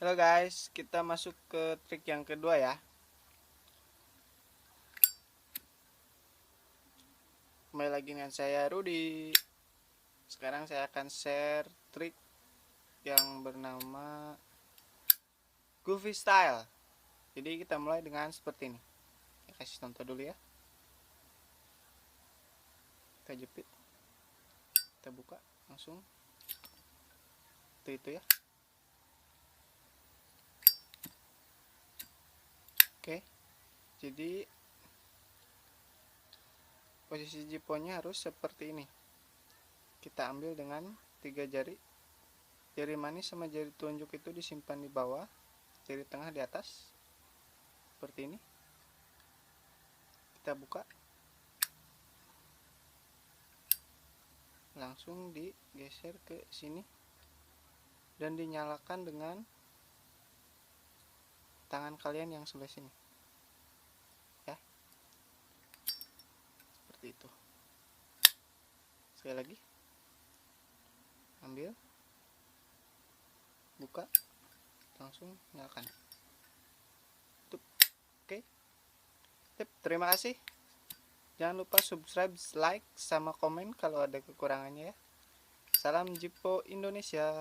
Halo guys, kita masuk ke trik yang kedua ya. Kembali lagi dengan saya Rudy. Sekarang saya akan share trik yang bernama Goofy Style. Jadi kita mulai dengan seperti ini. Saya kasih contoh dulu ya. Kita jepit, kita buka langsung. Itu ya. Oke. Jadi posisi jiponnya harus seperti ini. Kita ambil dengan 3 jari. Jari manis sama jari telunjuk itu disimpan di bawah, jari tengah di atas. Seperti ini. Kita buka. Langsung digeser ke sini dan dinyalakan dengan tangan kalian yang sebelah sini ya, seperti itu. Sekali lagi, ambil, buka, langsung nyalakan. Oke. Terima kasih. Jangan lupa subscribe, like, sama komen kalau ada kekurangannya ya. Salam Jipo Indonesia.